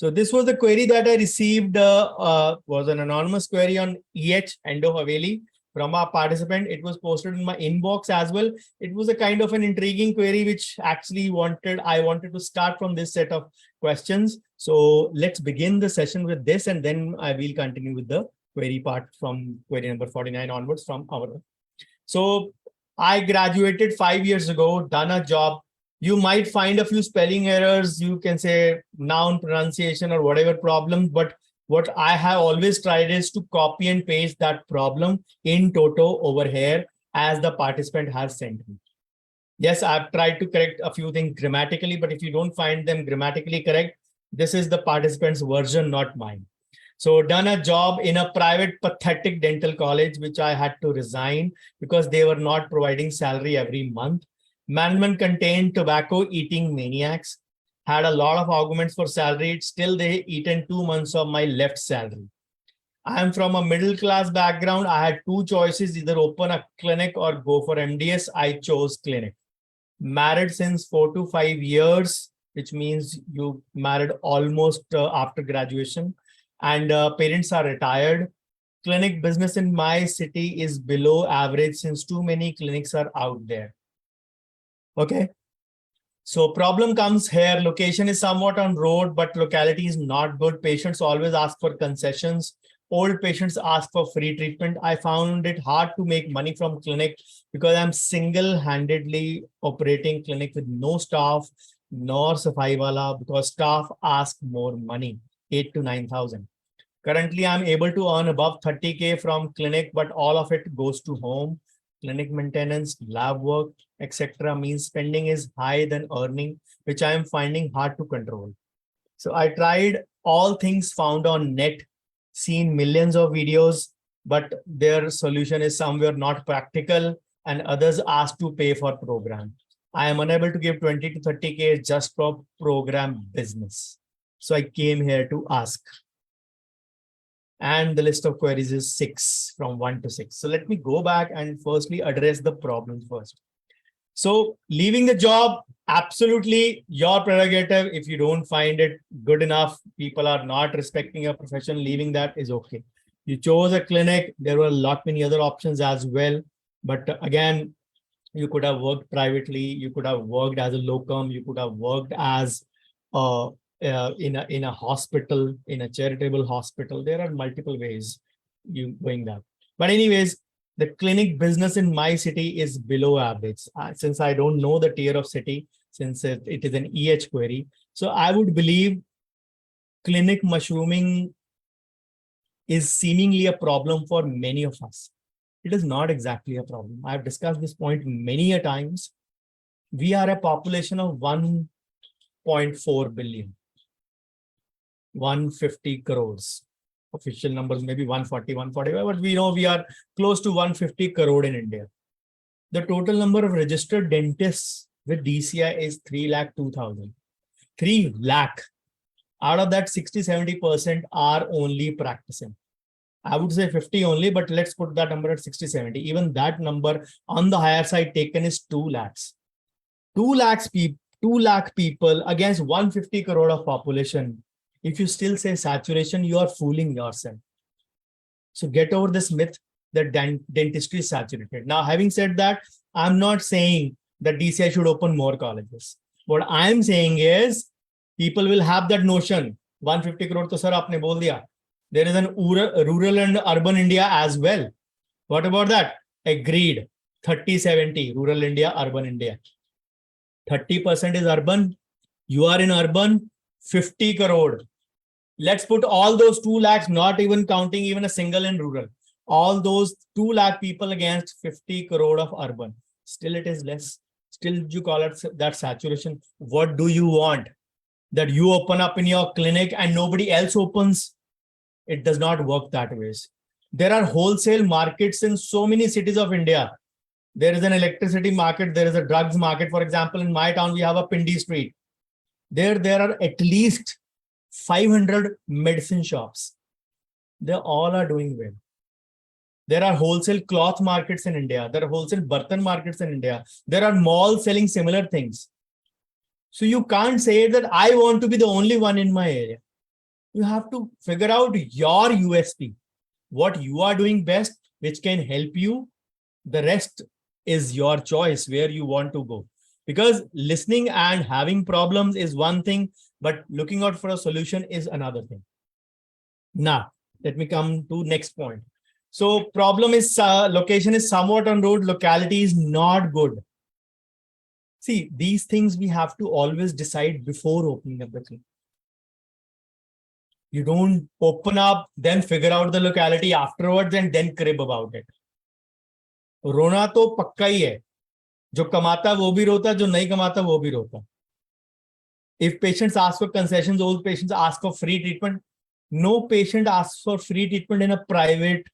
So this was the query that I received, was an anonymous query on EndoHaveli from our participant. It was posted in my inbox as well. It was a kind of an intriguing query, which actually I wanted to start from this set of questions. So let's begin the session with this, and then I will continue with the query part from query number 49 onwards from our. So I graduated 5 years ago, done a job. You might find a few spelling errors, you can say noun pronunciation or whatever problem, but what I have always tried is to copy and paste that problem in toto over here as the participant has sent me. Yes, I've tried to correct a few things grammatically, but if you don't find them grammatically correct, this is the participant's version, not mine. So done a job in a private pathetic dental college, which I had to resign because they were not providing salary every month. Management contained tobacco eating maniacs, had a lot of arguments for salary. Still, they eaten 2 months of my left salary. I am from a middle class background. I had two choices, either open a clinic or go for MDS. I chose clinic. Married since 4 to 5 years, which means you married almost after graduation, and parents are retired. Clinic business in my city is below average since too many clinics are out there. Okay. So problem comes here. Location is somewhat on road, but locality is not good. Patients always ask for concessions. Old patients ask for free treatment. I found it hard to make money from clinic because I'm single-handedly operating clinic with no staff, nor safai wala, because staff ask more money, 8 to 9,000. Currently, I'm able to earn above 30K from clinic, but all of it goes to home. Clinic maintenance, lab work, etc. means spending is higher than earning, which I am finding hard to control. So I tried all things found on net, seen millions of videos, but their solution is somewhere not practical, and others ask to pay for program. I am unable to give 20 to 30K just for program business. So I came here to ask. And the list of queries is 6 from 1 to 6. So let me go back and firstly address the problem first. So leaving the job, absolutely your prerogative. If you don't find it good enough, people are not respecting your profession, leaving that is okay. You chose a clinic. There were a lot many other options as well. But again, you could have worked privately. You could have worked as a locum. You could have worked as in a hospital, in a charitable hospital. There are multiple ways you going that. But anyways, the clinic business in my city is below average. Since I don't know the tier of city, since it is an EH query. So I would believe clinic mushrooming is seemingly a problem for many of us. It is not exactly a problem. I've discussed this point many a times. We are a population of 1.4 billion. 150 crores. Official numbers maybe 140, 145, but we know we are close to 150 crore in India. The total number of registered dentists with DCI is 302,000. 3 lakh. Out of that, 60-70% are only practicing. I would say 50 only, but let's put that number at 60-70. Even that number on the higher side taken is 2 lakhs. 2 lakh people against 150 crore of population. If you still say saturation, you are fooling yourself. So get over this myth that dentistry is saturated. Now, having said that, I'm not saying that DCI should open more colleges. What I'm saying is people will have that notion. 150 crore to sir, aapne bol diya. There is an rural and urban India as well. What about that? Agreed. 30-70, rural India, urban India. 30% is urban. You are in urban, 50 crore. Let's put all those 2 lakhs, not even counting even a single in rural. All those 2 lakh people against 50 crore of urban. Still it is less. Still you call it that saturation. What do you want? That you open up in your clinic and nobody else opens? It does not work that way. There are wholesale markets in so many cities of India. There is an electricity market. There is a drugs market. For example, in my town, we have a Pindi Street. There are at least 500 medicine shops. They all are doing well. There are wholesale cloth markets in India. There are wholesale bartan markets in India. There are malls selling similar things. So you can't say that I want to be the only one in my area. You have to figure out your USP, what you are doing best, which can help you. The rest is your choice where you want to go. Because listening and having problems is one thing, but looking out for a solution is another thing. Now, let me come to next point. So problem is location is somewhat on road, locality is not good. See, these things we have to always decide before opening up the clinic. You don't open up, then figure out the locality afterwards and then crib about it. रोना तो पक्का ही है, जो कमाता वो भी रोता, जो नहीं कमाता वो भी रोता. If patients ask for concessions, old patients ask for free treatment. No patient asks for free treatment in a private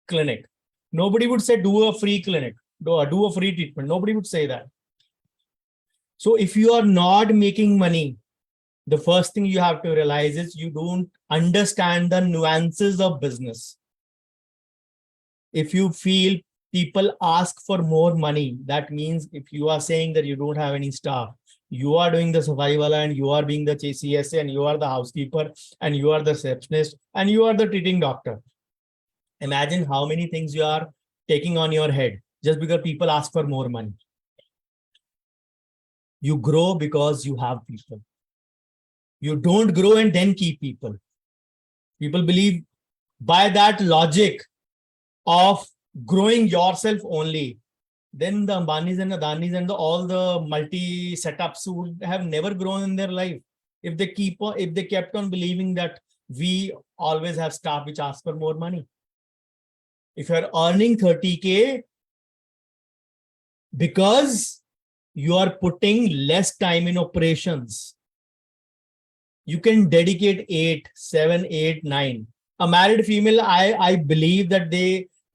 clinic. Nobody would say do a free clinic, do a free treatment. Nobody would say that. So if you are not making money, the first thing you have to realize is you don't understand the nuances of business. If you feel people ask for more money, that means if you are saying that you don't have any staff, you are doing the survival and you are being the CSA and you are the housekeeper and you are the receptionist and you are the treating doctor. Imagine how many things you are taking on your head just because people ask for more money. You grow because you have people. You don't grow and then keep people. People believe by that logic of growing yourself only, then the Ambanis and Adanis and all the multi setups would have never grown in their life. If they kept on believing that we always have staff which ask for more money. If you're earning 30K because you are putting less time in operations, you can dedicate 8, 7, 8, 9. A married female, I believe that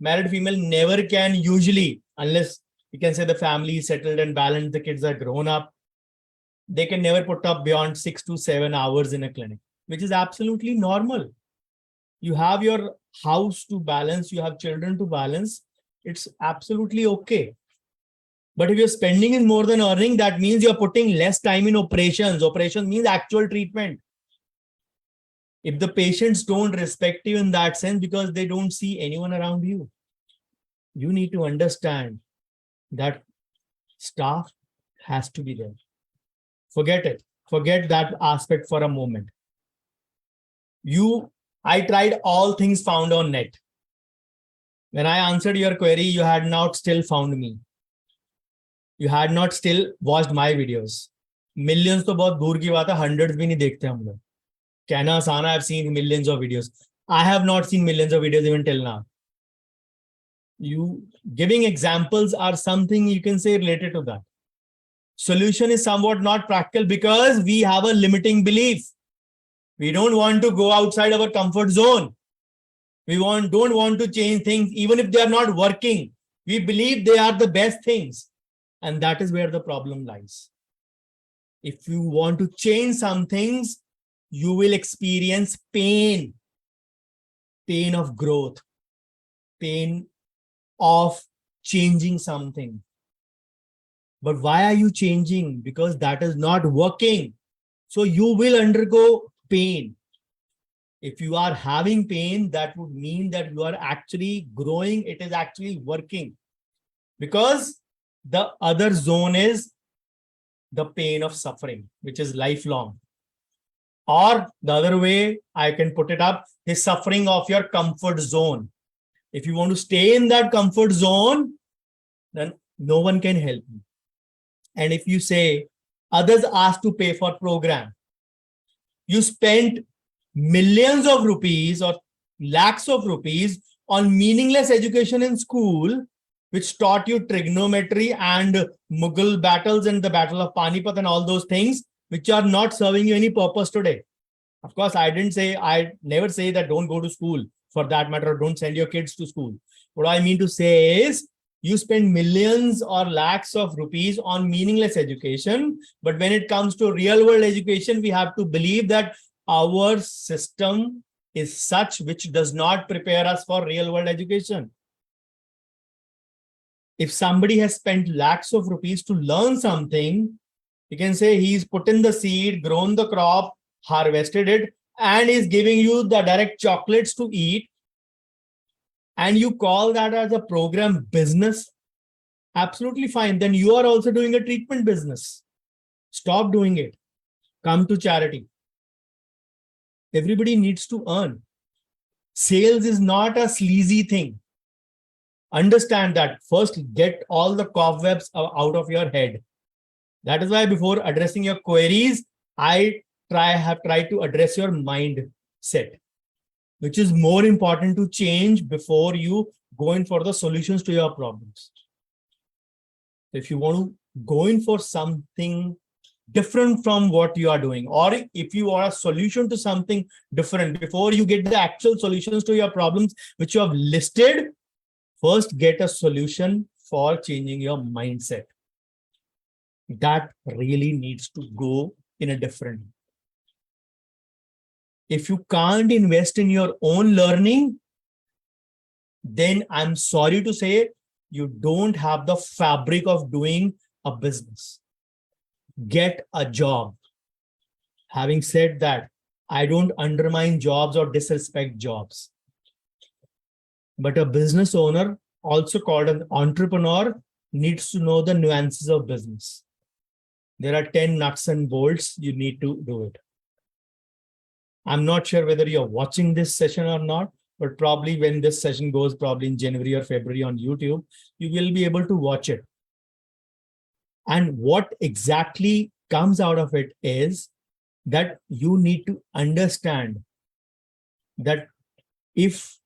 married female never can usually, unless you can say the family is settled and balanced, the kids are grown up, they can never put up beyond 6 to 7 hours in a clinic, which is absolutely normal. You have your house to balance, you have children to balance, it's absolutely okay. But if you're spending in more than earning, that means you're putting less time in operations. Operations means actual treatment. If the patients don't respect you in that sense because they don't see anyone around you, you need to understand that staff has to be there. Forget it. Forget that aspect for a moment. I tried all things found on net. When I answered your query, you had not still found me. You had not still watched my videos. Millions to bahut dur ki baat hai, hundreds bhi nahi dekhte hum log. Kehna asan hai, I've seen millions of videos. I have not seen millions of videos even till now. You giving examples are something you can say related to that. Solution is somewhat not practical because we have a limiting belief. We don't want to go outside our comfort zone. We don't want to change things, even if they are not working. We believe they are the best things. And that is where the problem lies. If you want to change some things, you will experience pain. Pain of growth. Pain of changing something. But why are you changing? Because that is not working. So you will undergo pain. If you are having pain, that would mean that you are actually growing. It is actually working. Because the other zone is the pain of suffering, which is lifelong. Or the other way I can put it up is suffering of your comfort zone. If you want to stay in that comfort zone, then no one can help you. And if you say others ask to pay for program, you spent millions of rupees or lakhs of rupees on meaningless education in school, which taught you trigonometry and Mughal battles and the Battle of Panipat and all those things, which are not serving you any purpose today. Of course, I never say that don't go to school for that matter, don't send your kids to school. What I mean to say is you spend millions or lakhs of rupees on meaningless education. But when it comes to real world education, we have to believe that our system is such which does not prepare us for real world education. If somebody has spent lakhs of rupees to learn something, you can say he's put in the seed, grown the crop, harvested it, and is giving you the direct chocolates to eat, and you call that as a program business, absolutely fine. Then you are also doing a treatment business. Stop doing it. Come to charity. Everybody needs to earn. Sales is not a sleazy thing. Understand that. First, get all the cobwebs out of your head. That is why before addressing your queries, I have tried to address your mindset, which is more important to change before you go in for the solutions to your problems. If you want to go in for something different from what you are doing, or if you are a solution to something different, before you get the actual solutions to your problems, which you have listed, first get a solution for changing your mindset. That really needs to go in a different way. If you can't invest in your own learning, then I'm sorry to say you don't have the fabric of doing a business. Get a job. Having said that, I don't undermine jobs or disrespect jobs. But a business owner, also called an entrepreneur, needs to know the nuances of business. There are 10 nuts and bolts. You need to do it. I'm not sure whether you're watching this session or not, but probably when this session goes, probably in January or February on YouTube, you will be able to watch it. And what exactly comes out of it is that you need to understand that if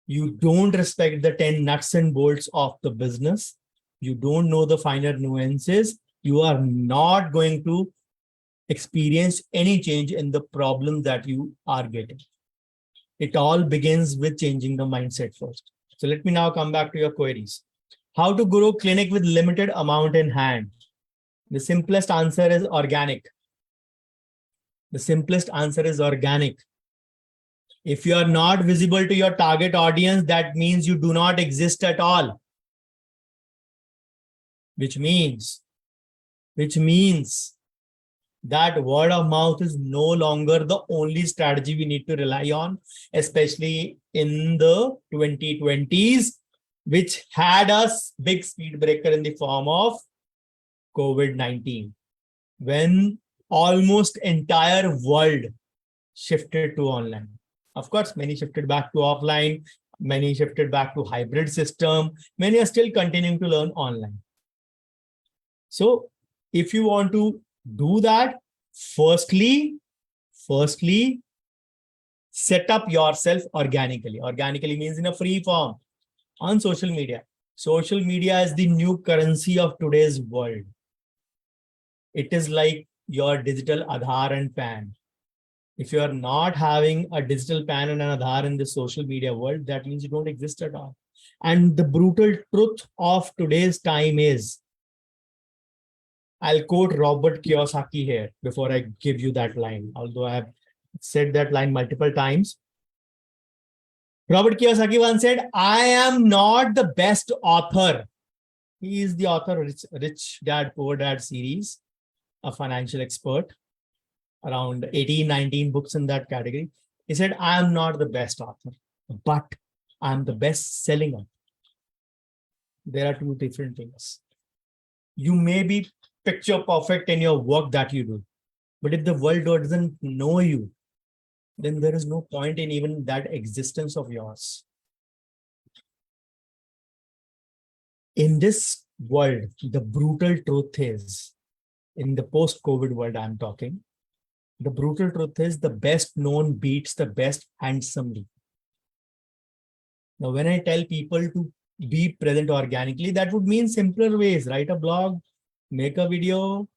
you don't respect the 10 nuts and bolts of the business, you don't know the finer nuances, you are not going to experience any change in the problem that you are getting. It all begins with changing the mindset first. So let me now come back to your queries. How to grow clinic with limited amount in hand? The simplest answer is organic. The simplest answer is organic. If you are not visible to your target audience, that means you do not exist at all. Which means that word of mouth is no longer the only strategy we need to rely on, especially in the 2020s, which had a big speed breaker in the form of COVID-19, when almost entire world shifted to online. Of course, many shifted back to offline, many shifted back to hybrid system, many are still continuing to learn online. So if you want to do that, firstly, set up yourself organically. Organically means in a free form on social media. Social media is the new currency of today's world. It is like your digital Aadhaar and PAN. If you are not having a digital PAN and an Aadhaar in the social media world, that means you don't exist at all. And the brutal truth of today's time is, I'll quote Robert Kiyosaki here before I give you that line, although I have said that line multiple times. Robert Kiyosaki once said, I am not the best author. He is the author of Rich Dad, Poor Dad series, a financial expert, around 18, 19 books in that category. He said, I am not the best author, but I'm the best selling author. There are two different things. You may be picture perfect in your work that you do, but if the world doesn't know you, then there is no point in even that existence of yours. In this world, the brutal truth is, in the post-COVID world I'm talking, the brutal truth is the best known beats the best handsomely. Now, when I tell people to be present organically, that would mean simpler ways. Write a blog, make a video,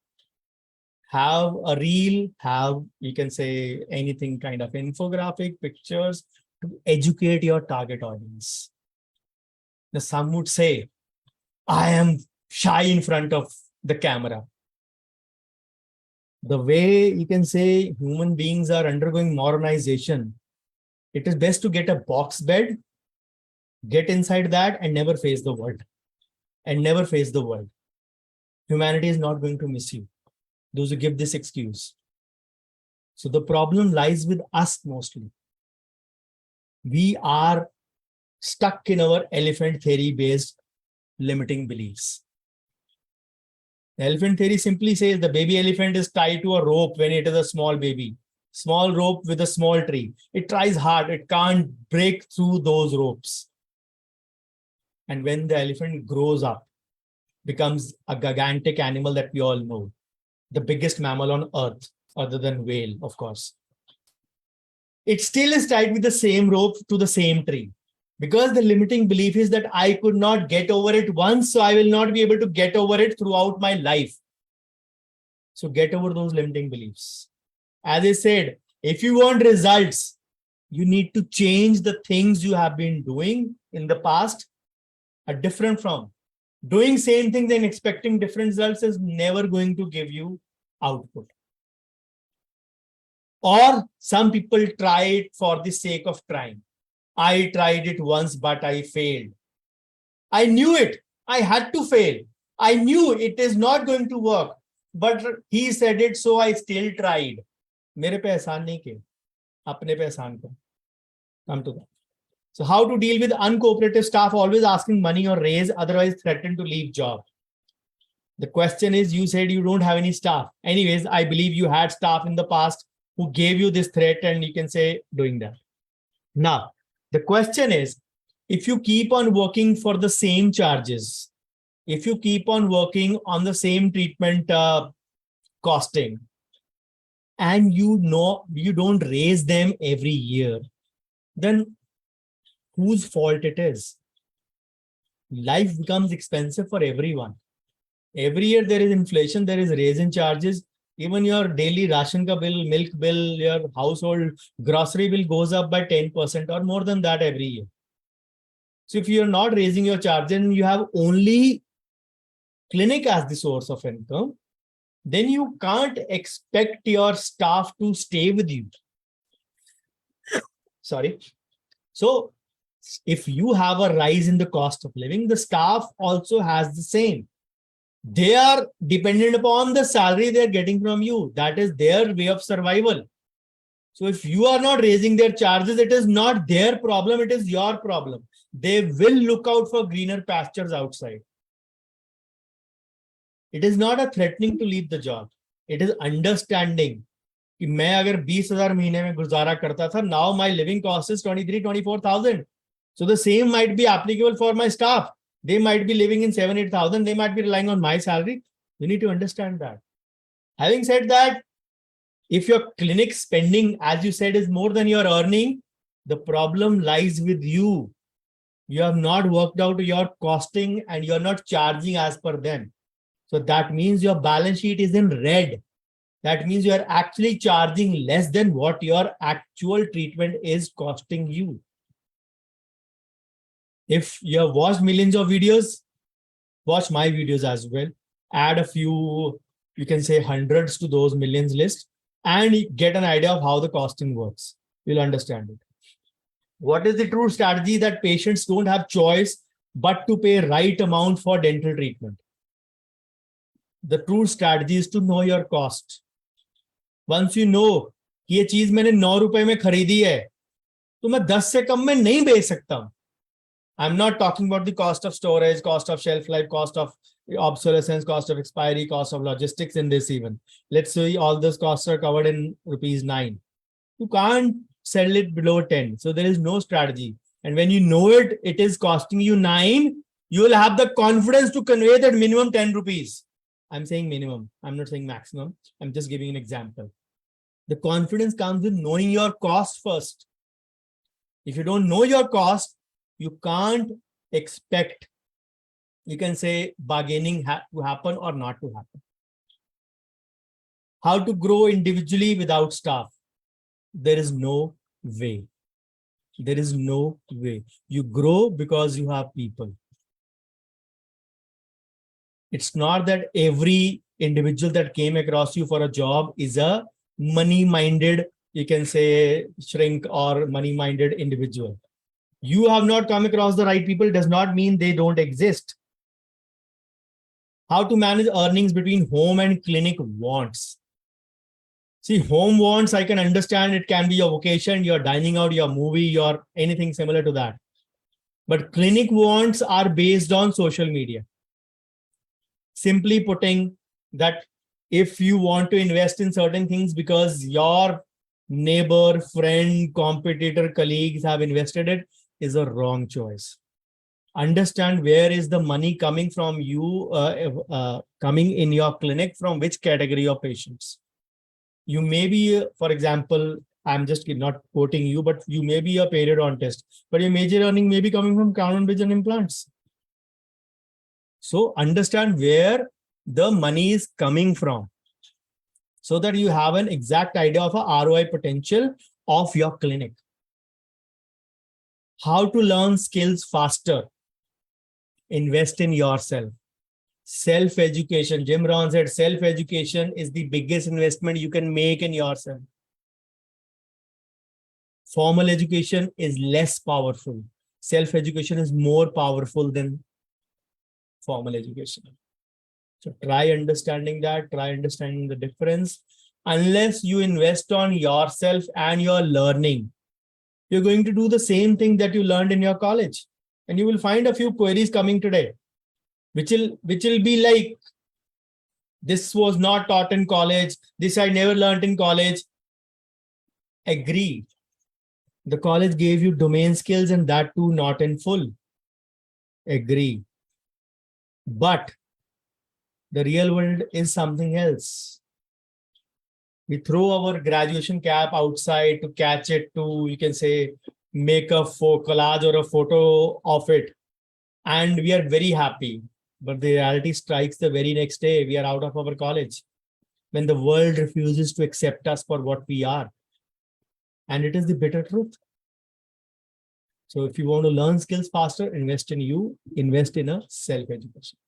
have a reel, have, you can say anything kind of infographic, pictures to educate your target audience. Now, some would say, I am shy in front of the camera. The way you can say human beings are undergoing modernization, it is best to get a box bed, get inside that and never face the world. And never face the world. Humanity is not going to miss you. Those who give this excuse. So the problem lies with us mostly. We are stuck in our elephant theory based limiting beliefs. The elephant theory simply says the baby elephant is tied to a rope when it is a small baby. Small rope with a small tree. It tries hard. It can't break through those ropes. And when the elephant grows up, becomes a gigantic animal that we all know, the biggest mammal on earth, other than whale, of course. It still is tied with the same rope to the same tree. Because the limiting belief is that I could not get over it once, so I will not be able to get over it throughout my life. So get over those limiting beliefs. As I said, if you want results, you need to change the things you have been doing in the past are different from. Doing same things and expecting different results is never going to give you output. Or some people try it for the sake of trying. I tried it once, but I failed. I knew it. I had to fail. I knew it is not going to work, but he said it, so I still tried. मेरे पे एहसान नहीं किए, अपने पे एहसान कर. Come to that. So how to deal with uncooperative staff always asking money or raise, otherwise threaten to leave job. The question is, you said you don't have any staff. Anyways, I believe you had staff in the past who gave you this threat, and you can say doing that. Now, the question is, if you keep on working for the same charges, if you keep on working on the same treatment costing, and you know you don't raise them every year, then whose fault it is? Life becomes expensive for everyone. Every year there is inflation, there is raise in charges. Even your daily ration ka bill, milk bill, your household grocery bill goes up by 10% or more than that every year. So if you are not raising your charges and you have only clinic as the source of income, then you can't expect your staff to stay with you. Sorry. So if you have a rise in the cost of living, the staff also has the same. They are dependent upon the salary they're getting from you. That is their way of survival. So if you are not raising their charges, it is not their problem, it is your problem. They will look out for greener pastures outside. It is not a threatening to leave the job. It is understanding. कि मैं अगर 20,000 महीने में गुजारा करता था, now my living cost is 23,000-24,000. So the same might be applicable for my staff. They might be living in 7,000-8,000. They might be relying on my salary. You need to understand that. Having said that, if your clinic spending, as you said, is more than your earning, the problem lies with you. You have not worked out your costing and you're not charging as per them. So that means your balance sheet is in red. That means you are actually charging less than what your actual treatment is costing you. If you have watched millions of videos, watch my videos as well. Add a few, you can say hundreds to those millions list and get an idea of how the costing works. You'll understand it. What is the true strategy that patients don't have choice but to pay right amount for dental treatment? The true strategy is to know your cost. Once you know कि ये चीज मैंने 9 रुपए में खरीदी है, तो मैं 10 से कम में नहीं बेच सकता. I'm not talking about the cost of storage, cost of shelf life, cost of obsolescence, cost of expiry, cost of logistics in this even. Let's say all those costs are covered in ₹9. You can't sell it below 10. So there is no strategy. And when you know it, it is costing you 9, you will have the confidence to convey that minimum 10 rupees. I'm saying minimum. I'm not saying maximum. I'm just giving an example. The confidence comes with knowing your cost first. If you don't know your cost, you can't expect, you can say, bargaining to happen or not to happen. How to grow individually without staff? There is no way. There is no way. You grow because you have people. It's not that every individual that came across you for a job is a money-minded, you can say, shrink or money-minded individual. You have not come across the right people does not mean they don't exist. How to manage earnings between home and clinic wants. See, home wants, I can understand it can be your vocation, your dining out, your movie, your anything similar to that. But clinic wants are based on social media. Simply putting that if you want to invest in certain things because your neighbor, friend, competitor, colleagues have invested it, is a wrong choice. Understand where is the money coming from you, coming in your clinic, from which category of patients. You may be, for example, I'm just not quoting you, but you may be a periodontist, but your major earning may be coming from crown and bridge and implants. So understand where the money is coming from so that you have an exact idea of a ROI potential of your clinic. How to learn skills faster. Invest in yourself. Self-education. Jim Rohn said self-education is the biggest investment you can make in yourself. Formal education is less powerful. Self-education is more powerful than formal education. So try understanding that, try understanding the difference. Unless you invest on yourself and your learning, you're going to do the same thing that you learned in your college. And you will find a few queries coming today, which will be like, this was not taught in college, this I never learned in college. Agree. The college gave you domain skills and that too not in full. Agree. But the real world is something else. We throw our graduation cap outside to catch it, to, you can say, make a collage or a photo of it. And we are very happy. But the reality strikes the very next day. We are out of our college when the world refuses to accept us for what we are. And it is the bitter truth. So if you want to learn skills faster, invest in you, invest in a self-education.